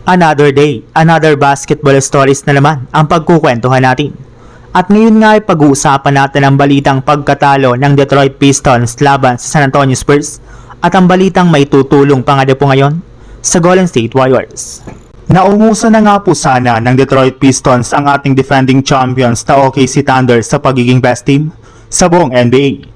Another day, another basketball stories na naman ang pagkukwentuhan natin. At ngayon nga ay pag-uusapan natin ang balitang pagkatalo ng Detroit Pistons laban sa San Antonio Spurs at ang balitang may tutulong pa nga po ngayon sa Golden State Warriors. Naungusan na nga po sana ng Detroit Pistons ang ating defending champions na OKC Thunder sa pagiging best team sa buong NBA.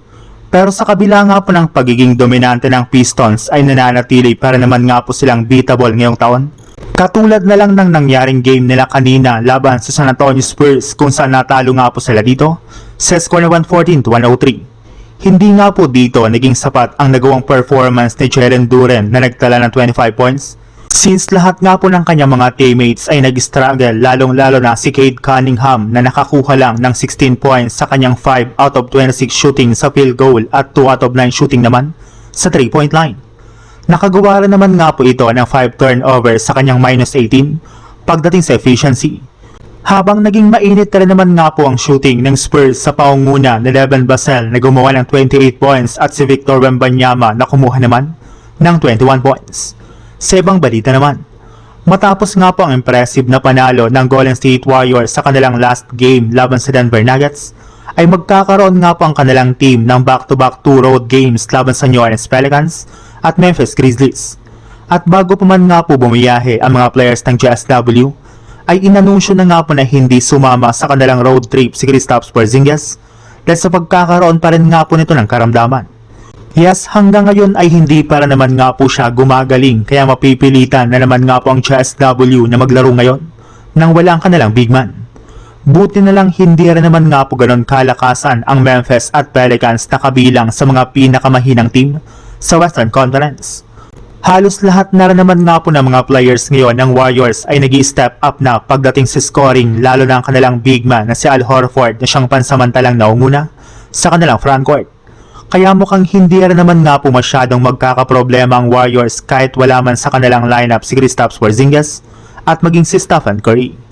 Pero sa kabila nga po ng pagiging dominante ng Pistons ay nananatili para naman nga po silang beatable ngayong taon. Katulad na lang ng nangyaring game nila kanina laban sa San Antonio Spurs kung saan natalo nga po sila dito sa score na 114-103. Hindi nga po dito naging sapat ang nagawang performance ni Jalen Duren na nagtala ng 25 points since lahat nga po ng kanyang mga teammates ay nag-struggle lalong-lalo na si Cade Cunningham na nakakuha lang ng 16 points sa kanyang 5 out of 26 shooting sa field goal at 2 out of 9 shooting naman sa 3-point line. Nakagawa rin naman nga po ito ng 5 turnovers sa kanyang minus 18 pagdating sa efficiency. Habang naging mainit rin naman nga po ang shooting ng Spurs sa paunguna ni Devin Vassell na gumawa ng 28 points at si Victor Wembanyama na kumuha naman ng 21 points. Sa ibang balita naman, matapos nga po ang impressive na panalo ng Golden State Warriors sa kanilang last game laban sa Denver Nuggets, ay magkakaroon nga po ang kanilang team ng back-to-back 2 road games laban sa New Orleans Pelicans at Memphis Grizzlies. At bago pa man nga po bumiyahe ang mga players ng GSW, ay inanunsyo na nga po na hindi sumama sa kanilang road trip si Kristaps Porzingis dahil sa pagkakaroon pa rin nga po nito ng karamdaman. Yes, hanggang ngayon ay hindi para naman nga po siya gumagaling kaya mapipilitan na naman nga po ang GSW na maglaro ngayon nang walang kanilang big man. Buti na lang hindi rin naman nga po ganon kalakasan ang Memphis at Pelicans na kabilang sa mga pinakamahinang team sa Western Conference. Halos lahat na rin naman nga po ng mga players ngayon ng Warriors ay nag-i-step up na pagdating sa scoring lalo na ang kanilang big man na si Al Horford na siyang pansamantalang naunguna sa kanilang frontcourt. Kaya mukhang hindi rin naman nga po masyadong magkakaproblema ang Warriors kahit wala man sa kanilang lineup si Kristaps Porzingis at maging si Stephen Curry.